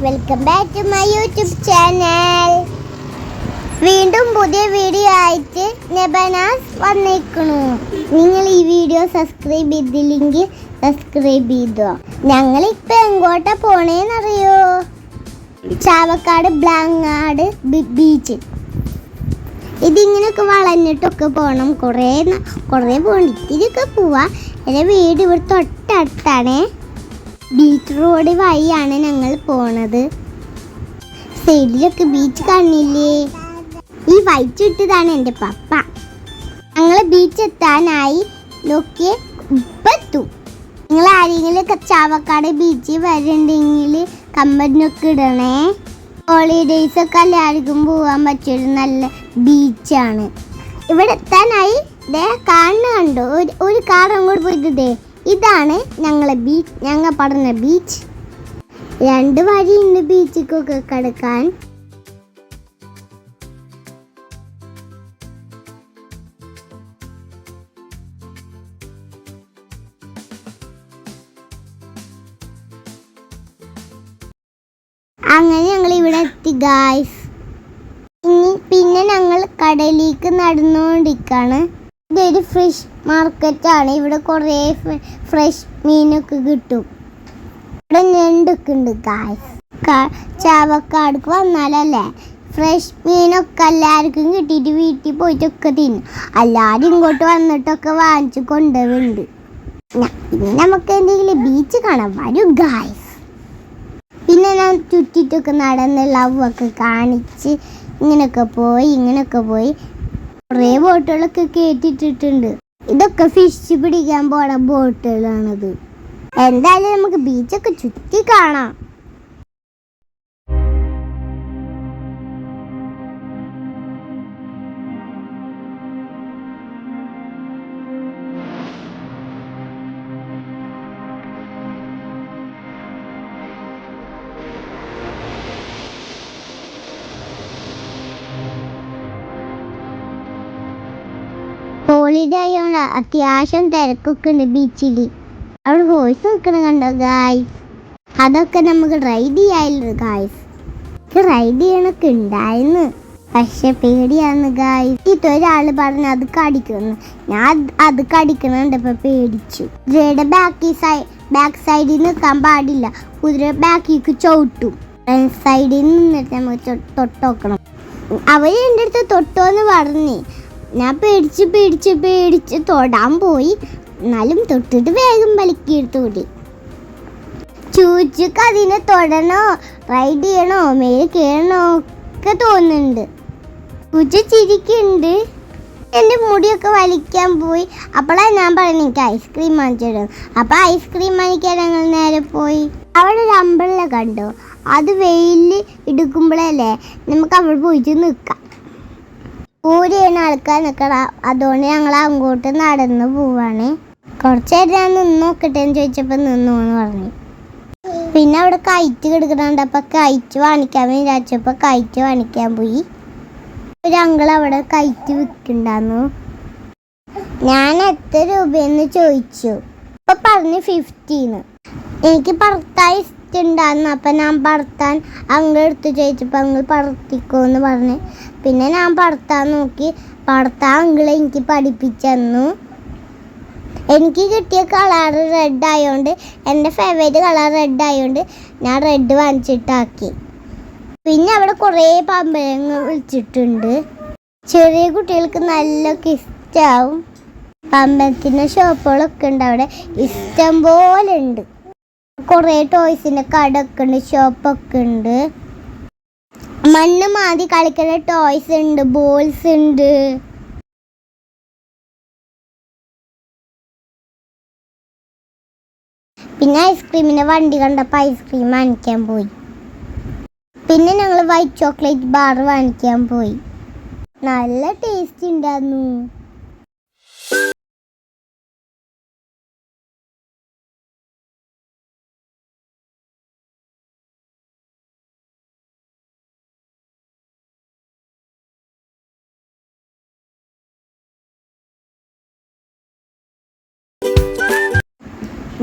Welcome back to my YouTube channel. വീണ്ടും പുതിയ video ആയിട്ട് നെബനാസ് വന്നിരിക്കുന്നു. നിങ്ങൾ ഈ വീഡിയോ സബ്സ്ക്രൈബ് ചെയ്തില്ലെങ്കിൽ സബ്സ്ക്രൈബ് ചെയ്തോ. ഞങ്ങളിപ്പോൾ എങ്ങോട്ടാ പോണേന്നറിയോ? ചാവക്കാട് ബ്ലാങ്ങാട് ബീച്ച്. ഇതിങ്ങനെയൊക്കെ വളഞ്ഞിട്ടൊക്കെ പോകണം. കുറേ പോകണം. ഇത്തിരിയൊക്കെ പോവാം. എൻ്റെ വീട് ഇവിടെ തൊട്ടടുത്താണേ. ബീച്ച് റോഡ് വഴിയാണ് ഞങ്ങൾ പോണത്. സൈഡിലൊക്കെ ബീച്ച് കാണില്ലേ? ഈ വൈറ്റ് ഇട്ടതാണ് എൻ്റെ പപ്പ. ഞങ്ങൾ ബീച്ച് എത്താനായി. നോക്കിയേ, ഇപ്പെത്തും. നിങ്ങൾ ആരെങ്കിലും ചാവക്കാട് ബീച്ചിൽ വരുന്നുണ്ടെങ്കിൽ കമ്പനിയൊക്കെ ഇടണേ. ഹോളിഡേയ്സൊക്കെ എല്ലാവർക്കും പോകാൻ പറ്റിയൊരു നല്ല ബീച്ചാണ്. ഇവിടെ എത്താനായി കണ്ടോ ഒരു കാർ അങ്ങോട്ട് പോയിട്ടേ. ഇതാണ് ഞങ്ങളെ ബീച്ച്, ഞങ്ങൾ പറഞ്ഞ ബീച്ച്. 2 വഴിയുണ്ട് ബീച്ചിക്കൊക്കെ കിടക്കാൻ. അങ്ങനെ ഞങ്ങൾ ഇവിടെ എത്തി ഗായ്സ്. പിന്നെ ഞങ്ങൾ കടലിലേക്ക് നടന്നുകൊണ്ടിരിക്കുകയാണ്. ഇതൊരു ഫിഷ് മാർക്കറ്റാണ്. ഇവിടെ കുറേ ഫ്രഷ് മീനൊക്കെ കിട്ടും. ഇവിടെ ഞണ്ടൊക്കെ ഉണ്ട് ഗായ്സ്. ചാവക്കാടക്ക് വന്നാലല്ലേ ഫ്രഷ് മീനൊക്കെ എല്ലാവർക്കും കിട്ടിയിട്ട് വീട്ടിൽ പോയിട്ടൊക്കെ തിന്നും. എല്ലാവരും ഇങ്ങോട്ട് വന്നിട്ടൊക്കെ വാങ്ങിച്ച് കൊണ്ടുപോകുന്നുണ്ട്. പിന്നെ നമുക്ക് എന്തെങ്കിലും ബീച്ച് കാണാൻ വരും ഗായ്സ്. പിന്നെ ഞാൻ ചുറ്റിട്ടൊക്കെ നടന്ന് ലവൊക്കെ കാണിച്ച് ഇങ്ങനെയൊക്കെ പോയി കുറേ ബോട്ടുകളൊക്കെ കയറ്റിട്ടിട്ടുണ്ട്. ഇതൊക്കെ ഫിഷ് പിടിക്കാൻ പോണ ബോട്ടുകളാണത്. എന്തായാലും നമുക്ക് ബീച്ചൊക്കെ ചുറ്റി കാണാം. ഹോളിഡേ ആയതുകൊണ്ട് അത്യാവശ്യം തിരക്കൊക്കെ ഉണ്ട് ബീച്ചിൽ. അവിടെ വോയിസ് നിൽക്കണം കണ്ടോ ഗായ്സ്. അതൊക്കെ നമുക്ക് റൈഡ് ചെയ്യാമല്ലോ ഗായ്സ്. റൈഡ് ചെയ്യണൊക്കെ ഉണ്ടായിരുന്നു, പക്ഷെ പേടിയാന്ന് ഗായ്സ്. ഇതൊരാൾ പറഞ്ഞു അത് കടിക്കുന്നു. ഞാൻ അത് കടിക്കണുണ്ടപ്പോൾ പേടിച്ചു. കുതിരയുടെ ബാക്ക് സൈഡിൽ നിൽക്കാൻ പാടില്ല. കുതിര ബാക്കിലേക്ക് ചവിട്ടും. ഫ്രണ്ട് സൈഡിൽ നിന്നിട്ട് നമുക്ക് തൊട്ടോക്കണം. അവർ എൻ്റെ അടുത്ത് തൊട്ടോന്ന് പറഞ്ഞ് ഞാൻ പേടിച്ച് തൊടാൻ പോയി. എന്നാലും തൊട്ടിട്ട് വേഗം വലിക്കെടുത്ത് ഓടി. ചൂച്ചക്ക് അതിനെ തൊടണോ റൈഡ് ചെയ്യണോ മേലെ കയറണോ ഒക്കെ തോന്നുന്നുണ്ട്. ചൂച്ച ചിരിക്കുന്നുണ്ട്. എൻ്റെ മുടിയൊക്കെ വലിക്കാൻ പോയി. അപ്പോഴാണ് ഞാൻ പറഞ്ഞു എനിക്ക് ഐസ്ക്രീം വാങ്ങിച്ചിടും. അപ്പോൾ ഐസ്ക്രീം വാങ്ങിക്കാൻ ഞങ്ങൾ നേരെ പോയി. അവിടെ ഒരു അമ്പലം കണ്ടോ? അത് വെയിൽ എടുക്കുമ്പോഴല്ലേ നമുക്ക് അവിടെ പോയിട്ട് നിൽക്കാം. പൂരിയാണ് ആൾക്കാർ നിൽക്കണം. അതുകൊണ്ട് ഞങ്ങൾ അങ്ങോട്ട് നടന്ന് പോവാണ്. കുറച്ച് നേരം ഞാൻ നിന്ന് നോക്കട്ടെ എന്ന് ചോദിച്ചപ്പോൾ നിന്നോന്ന് പറഞ്ഞു. പിന്നെ അവിടെ കയറ്റ് കിടക്കുന്നുണ്ടപ്പോൾ കയറ്റ് വാങ്ങിക്കാൻ വിചാരിച്ചപ്പോൾ കയറ്റ് വാങ്ങിക്കാൻ പോയി. ഒരു അങ്കിൾ അവിടെ കയറ്റ് വിൽക്കുന്നുണ്ടായിരുന്നു. ഞാൻ എത്ര രൂപയെന്ന് ചോദിച്ചു. അപ്പോൾ പറഞ്ഞു 50. എനിക്ക് പറത്താൻ ഇഷ്ടമുണ്ടായിരുന്നു. അപ്പം ഞാൻ പറത്താൻ അങ്കിൾ എടുത്ത് ചോദിച്ചപ്പോൾ അങ്കിൾ പറത്തിക്കോന്ന് പറഞ്ഞ്. പിന്നെ ഞാൻ പറത്താൻ നോക്കി. പറത്താൻ അങ്കിൾ എനിക്ക് പഠിപ്പിച്ചു തന്നു. എനിക്ക് കിട്ടിയ കളർ റെഡ് ആയതുകൊണ്ട്, എൻ്റെ ഫേവറേറ്റ് കളർ റെഡ് ആയതുകൊണ്ട് ഞാൻ റെഡ് വാങ്ങിച്ചിട്ടാക്കി. പിന്നെ അവിടെ കുറേ പമ്പരങ്ങൾ വിളിച്ചിട്ടുണ്ട്. ചെറിയ കുട്ടികൾക്ക് നല്ലൊക്കെ ഇഷ്ടമാവും. പമ്പരത്തിൻ്റെ ഷോപ്പുകളൊക്കെ ഉണ്ട് അവിടെ, ഇഷ്ടം പോലെ ഉണ്ട്. കുറേ ടോയ്സിൻ്റെ കടയൊക്കെ ഉണ്ട്, ഷോപ്പൊക്കെ ഉണ്ട്. മണ്ണ് മാതി കളിക്കുന്ന ടോയ്സ് ഉണ്ട്, ബോൾസ് ഉണ്ട്. പിന്നെ ഐസ്ക്രീമിൻ്റെ വണ്ടി കണ്ടപ്പോൾ ഐസ്ക്രീം വാങ്ങിക്കാൻ പോയി. പിന്നെ ഞങ്ങൾ വൈറ്റ് ചോക്ലേറ്റ് ബാർ വാങ്ങിക്കാൻ പോയി. നല്ല ടേസ്റ്റ് ഉണ്ടായിരുന്നു.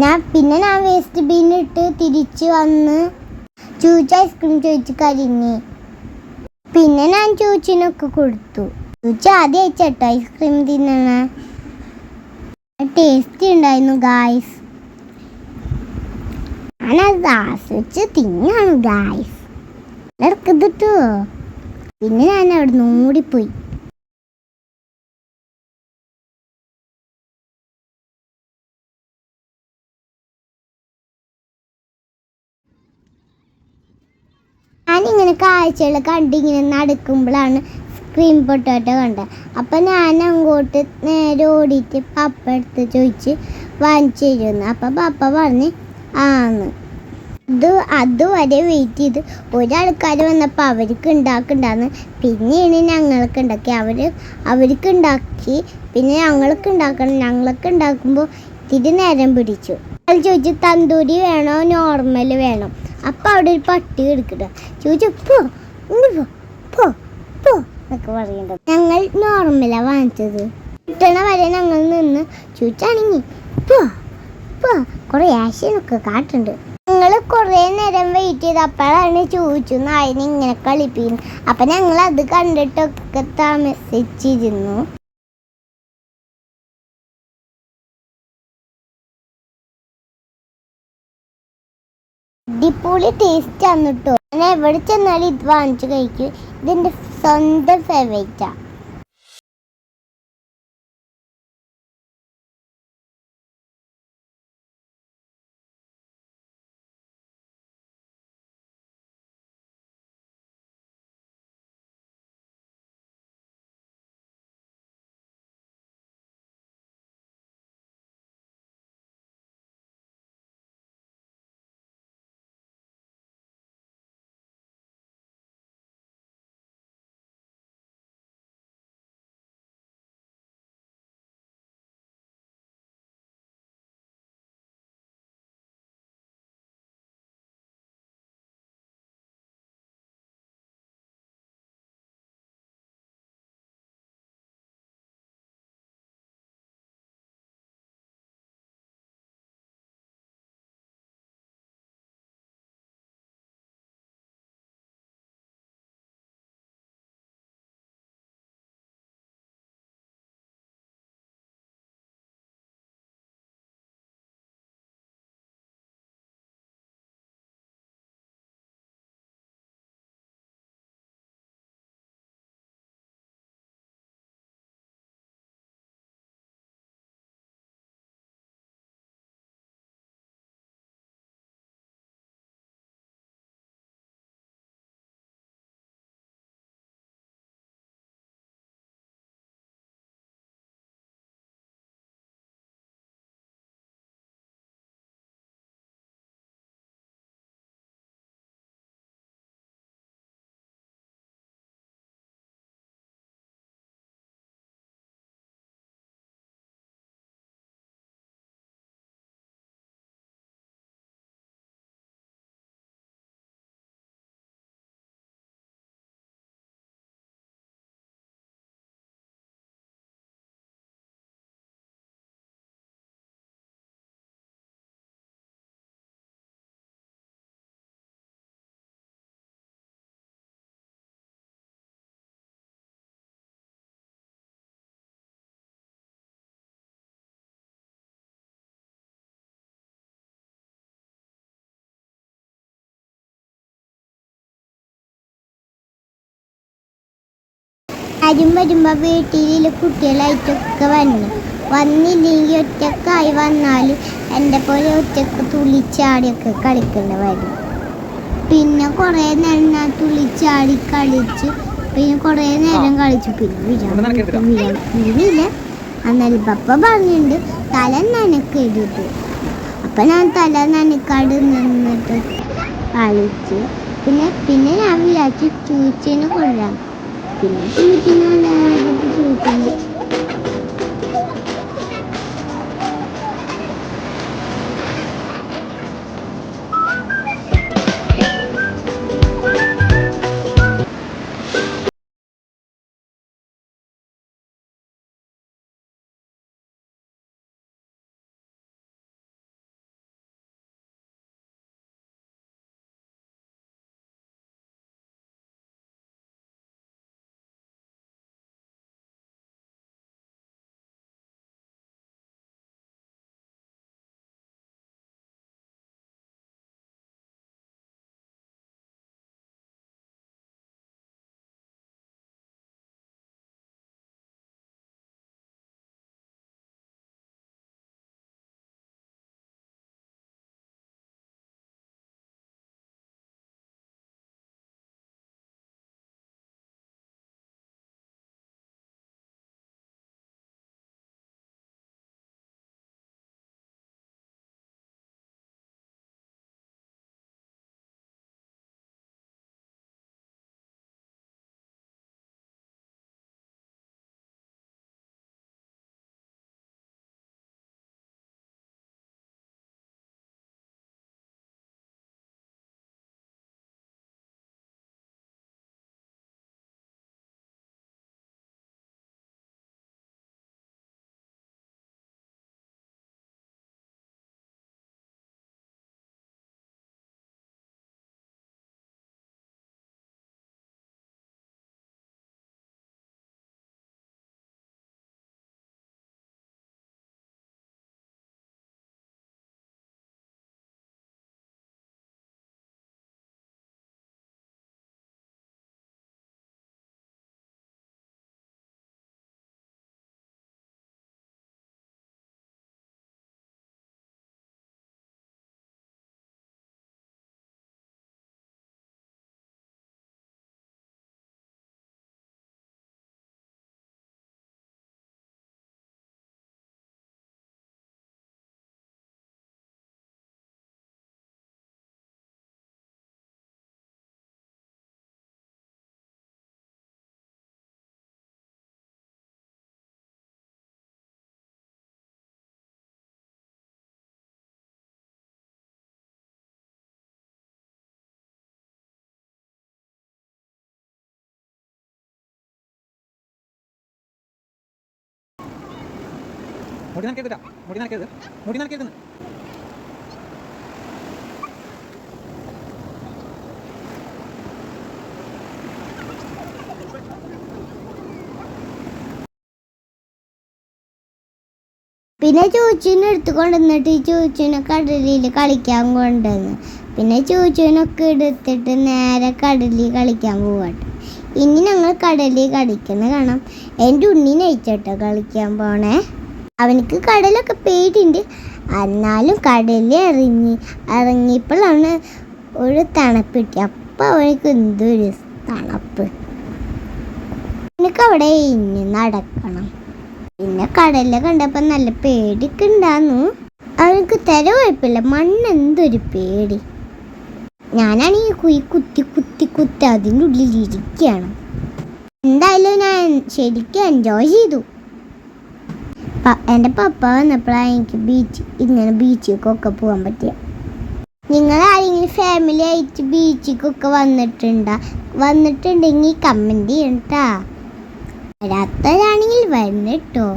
ഞാൻ വേസ്റ്റ് ബിന്നിട്ട് തിരിച്ച് വന്ന് ചൂച്ച ഐസ്ക്രീം ചോദിച്ച് കരിഞ്ഞ്. പിന്നെ ഞാൻ ചൂച്ചിനൊക്കെ കൊടുത്തു. ചൂച്ച ആദ്യം അയച്ചട്ടോ ഐസ്ക്രീം തിന്നണ. ടേസ്റ്റി ഉണ്ടായിരുന്നു ഗായ്സ്. ഞാനത് ആസ്വദിച്ച് തിന്നാണ് ഗായ്സ്. ഇടക്കത്തിട്ടോ. പിന്നെ ഞാൻ അവിടെ നിന്ന് ഓടിപ്പോയി. ഞാനിങ്ങനെ കാഴ്ചകൾ കണ്ടിങ്ങനെ നടക്കുമ്പോഴാണ് സ്ക്രീൻ പൊട്ടാറ്റോ കണ്ടത്. അപ്പം ഞാൻ അങ്ങോട്ട് നേരെ ഓടിയിട്ട് പപ്പ എടുത്ത് ചോദിച്ച് വാങ്ങിച്ചു തരുമെന്ന്. അപ്പം പപ്പ പറഞ്ഞ് ആന്ന്. അതുവരെ വെയിറ്റ് ചെയ്ത് ഒരാൾക്കാർ വന്നപ്പോൾ അവർക്ക് ഉണ്ടാക്കണ്ടെന്ന്. പിന്നെയാണ് ഞങ്ങൾക്ക് ഉണ്ടാക്കി. അവർക്ക് ഉണ്ടാക്കി. പിന്നെ ഞങ്ങൾക്ക് ഉണ്ടാക്കണം. ഞങ്ങൾക്ക് ഉണ്ടാക്കുമ്പോൾ ഇത്തിരി നേരം പിടിച്ചു. അത് ചോദിച്ചു തന്തൂരി വേണോ നോർമൽ വേണം. അപ്പം അവിടെ ഒരു പട്ടി എടുക്കട്ടെ ചോദിച്ചു പോ പോ പോ എന്നൊക്കെ പറയണ്ട. ഞങ്ങൾ നോർമലാണ് വാങ്ങിച്ചത്. കിട്ടണ വരെ ഞങ്ങൾ നിന്ന് ചോദിച്ചാണെങ്കിൽ പോ പോ കുറേ ആശയൊക്കെ കാട്ടുണ്ട്. ഞങ്ങൾ കുറേ നേരം വെയിറ്റ് ചെയ്ത് അപ്പോഴാണ് ചോദിച്ചു നായനെ ഇങ്ങനെ കളിപ്പിക്കുന്നത്. അപ്പം ഞങ്ങൾ അത് കണ്ടിട്ടൊക്കെ താമസിച്ചിരുന്നു. അടിപൊളി ടേസ്റ്റ് ആണ് കേട്ടോ. ഞാൻ എവിടെ ചെന്നാലും ഇത് വാങ്ങിച്ചു കഴിക്കും. ഇതെൻ്റെ സ്വന്തം ഫേവറേറ്റാണ്. വരുമ്പോൾ വീട്ടിൽ കുട്ടികളായിട്ടൊക്കെ വന്നില്ലെങ്കിൽ ഒറ്റക്കായി വന്നാൽ എൻ്റെ പോലെ ഒറ്റക്ക് തുള്ളിച്ചാടിയൊക്കെ കളിക്കേണ്ടി വരും. പിന്നെ കുറേ നേരം ഞാൻ തുള്ളിച്ചാടി കളിച്ച് പിന്നെ കുറേ നേരം കളിച്ചു. പിന്നെ എന്നാലും പപ്പ പറഞ്ഞിട്ടുണ്ട് തല നനക്കരുത്. അപ്പം ഞാൻ തല നനക്കാട് നിന്നിട്ട് കളിച്ച്. പിന്നെ ഞാൻ വിചാരിച്ചു ചൂച്ചിനെ കൊള്ളാം. പിന്നെ ചൂച്ചിനെ മുടി നനക്കരുത്, മുടി നനക്കരുത്, മുടി നനക്കരുത്. പിന്നെ ചൂച്ചിനെ എടുത്ത് കൊണ്ടുവന്നിട്ട് ഈ ചൂച്ചിനെ കടലിൽ കളിക്കാൻ കൊണ്ടുവന്ന് പിന്നെ ചൂച്ചിനൊക്കെ എടുത്തിട്ട് നേരെ കടലിൽ കളിക്കാൻ പോവാട്ടെ. ഇനി ഞങ്ങൾ കടലിൽ കളിക്കുന്ന കാണാം. എൻ്റെ ഉണ്ണി നയിച്ചോട്ടോ കളിക്കാൻ പോണേ. അവനക്ക് കടലൊക്കെ പേടിയുണ്ട്, എന്നാലും കടലിൽ ഇറങ്ങിയപ്പോഴാണ് ഒരു തണുപ്പ് കിട്ടി. അപ്പം അവനക്ക് എന്തൊരു തണുപ്പ്. എനിക്ക് അവിടെ ഇനി നടക്കണം. പിന്നെ കടലിൽ കണ്ടപ്പോൾ നല്ല പേടിയൊക്കെ ഉണ്ടാന്നു. അവനക്ക് തര കുഴപ്പമില്ല, മണ്ണ് എന്തൊരു പേടി. ഞാനാണെങ്കിൽ കുത്തി കുത്തി കുത്തി അതിൻ്റെ ഉള്ളിൽ ഇരിക്കുകയാണ്. എന്തായാലും ഞാൻ ശരിക്കും എൻജോയ് ചെയ്തു. എൻ്റെ പപ്പ വന്നപ്പോഴാണ് എനിക്ക് ബീച്ചിലേക്കൊക്കെ പോകാൻ പറ്റിയ. നിങ്ങൾ ആരെങ്കിലും ഫാമിലി ആയിട്ട് ബീച്ചിലേക്കൊക്കെ വന്നിട്ടുണ്ടെങ്കിൽ കമൻറ്റ് ചെയ്യണ്ടാ. വരാത്തവരാണെങ്കിൽ വന്നിട്ടോ.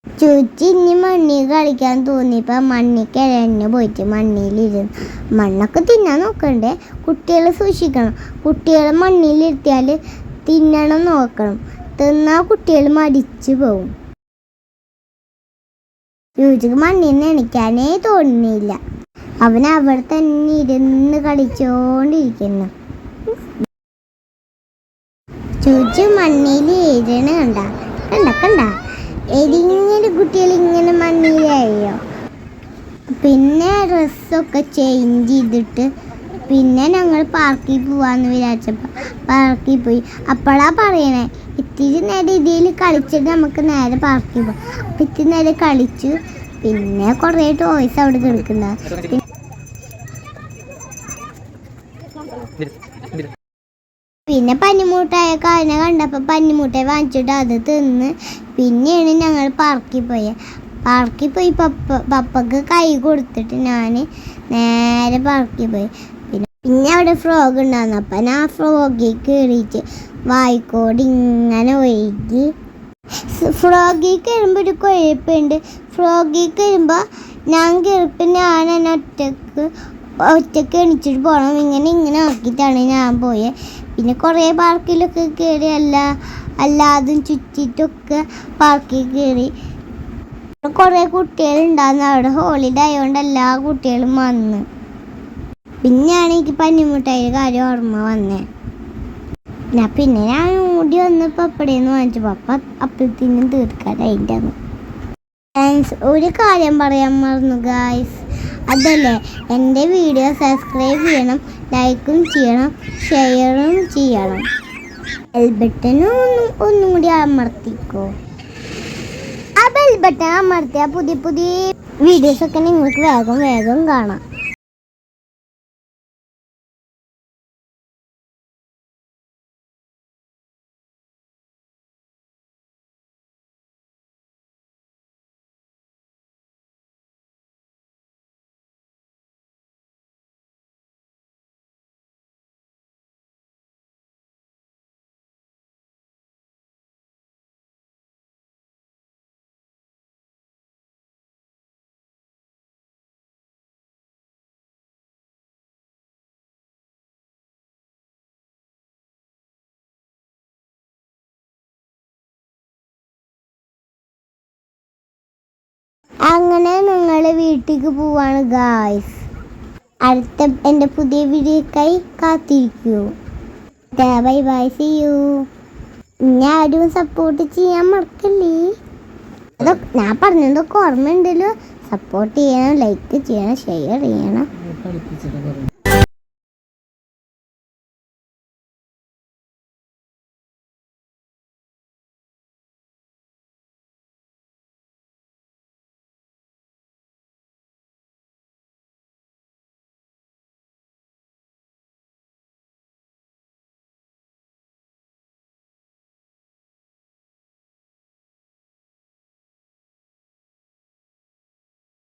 ചൂച്ചി ഇനി മണ്ണിൽ കളിക്കാൻ തോന്നിയപ്പോൾ മണ്ണിൽ ഇഴഞ്ഞു പോയിട്ട് മണ്ണിലിരുന്ന് മണ്ണൊക്കെ തിന്നാൻ നോക്കണ്ടേ. കുട്ടികളെ സൂക്ഷിക്കണം. കുട്ടികളെ മണ്ണിലിരുത്തിയാൽ തിന്നണം നോക്കണം. തിന്നാൽ കുട്ടികൾ മടിച്ചു പോകും. ചൂച്ചിക്ക് മണ്ണിൽ നിന്ന് എണിക്കാനേ തോന്നുന്നില്ല. അവൻ അവിടെ തന്നെ ഇരുന്ന് കളിച്ചോണ്ടിരിക്കുന്നു. ചൂച്ചി മണ്ണിൽ എഴുതണ കണ്ട എരിങ്ങനെ കുട്ടികൾ ഇങ്ങനെ മണ്ണിലായോ. പിന്നെ ഡ്രസ്സൊക്കെ ചേഞ്ച് ചെയ്തിട്ട് പിന്നെ ഞങ്ങൾ പാർക്കിൽ പോവാന്ന് വിചാരിച്ചപ്പോൾ പാർക്കിൽ പോയി. അപ്പോഴാ പറയണേ ഇത്തിരി നേരം ഇതിൽ കളിച്ചിട്ട് നമുക്ക് നേരെ പാർക്കിൽ പോകാം. അപ്പം ഇത്തിരി നേരം കളിച്ചു. പിന്നെ കുറേ ടോയ്സ് അവിടെ കിടക്കുന്നുണ്ട്. പിന്നെ പന്നിമൂട്ടായ കാലിനെ കണ്ടപ്പോൾ പന്നിമൂട്ടായി വാങ്ങിച്ചിട്ട് അത് തിന്ന് പിന്നെയാണ് ഞങ്ങൾ പാർക്കിൽ പോയത്. പാർക്കിൽ പോയി പപ്പക്ക് കൈ കൊടുത്തിട്ട് ഞാൻ നേരെ പാർക്കിൽ പോയി. പിന്നെ അവിടെ ഫ്രോഗ് ഉണ്ടായിരുന്നു. അപ്പം ഞാൻ ഫ്രോഗിൽ കയറിയിട്ട് വായിക്കോട് ഇങ്ങനെ ഒഴുകി. ഫ്രോഗിൽ കയറുമ്പോൾ ഒരു കുഴപ്പമുണ്ട്. ഫ്രോഗിൽ കയറുമ്പോൾ ഞാൻ എന്നെ ഒറ്റക്ക് എണിച്ചിട്ട് പോകണം. ഇങ്ങനെ ആക്കിയിട്ടാണ് ഞാൻ പോയത്. പിന്നെ കുറേ പാർക്കിലൊക്കെ കയറി അല്ലാതും ചുറ്റിട്ടൊക്കെ പാർക്കിൽ കയറി. കുറേ കുട്ടികളുണ്ടായിരുന്നു. അവിടെ ഹോളിഡേ ആയതുകൊണ്ട് എല്ലാ കുട്ടികളും വന്ന് പിന്നെയാണ് എനിക്ക് പഞ്ഞിമുട്ടായിയുടെ കാര്യം ഓർമ്മ വന്നേ. പിന്നെ ഞാൻ ഓടി വന്നപ്പോൾ അപ്പടേന്ന് വാങ്ങിച്ചു. പപ്പ അപ്പഴത്തേനും തീർക്കാനായിട്ട്. ഒരു കാര്യം പറയാൻ മറന്നു ഗായ്സ്. അതല്ലേ, എൻ്റെ വീഡിയോ സബ്സ്ക്രൈബ് ചെയ്യണം, ലൈക്കും ചെയ്യണം, ഷെയറും ചെയ്യണം. ബെൽ ബട്ടനും ഒന്നും കൂടി അമർത്തിക്കോ. ആ ബെൽ ബട്ടൺ അമർത്തിയാൽ പുതിയ പുതിയ വീഡിയോസൊക്കെ നിങ്ങൾക്ക് വേഗം വേഗം കാണാം. അങ്ങനെ ഞങ്ങൾ വീട്ടിലേക്ക് പോവാണ് ഗായ്സ്. അടുത്ത എൻ്റെ പുതിയ വീഡിയോക്കായി കാത്തിരിക്കൂ. Bye bye, see you. ഇനി ആരും സപ്പോർട്ട് ചെയ്യാൻ മറക്കല്ലേ. അതൊക്കെ ഞാൻ പറഞ്ഞതൊക്കെ ഓർമ്മയുണ്ടല്ലോ. സപ്പോർട്ട് ചെയ്യണം, ലൈക്ക് ചെയ്യണം, ഷെയർ ചെയ്യണം.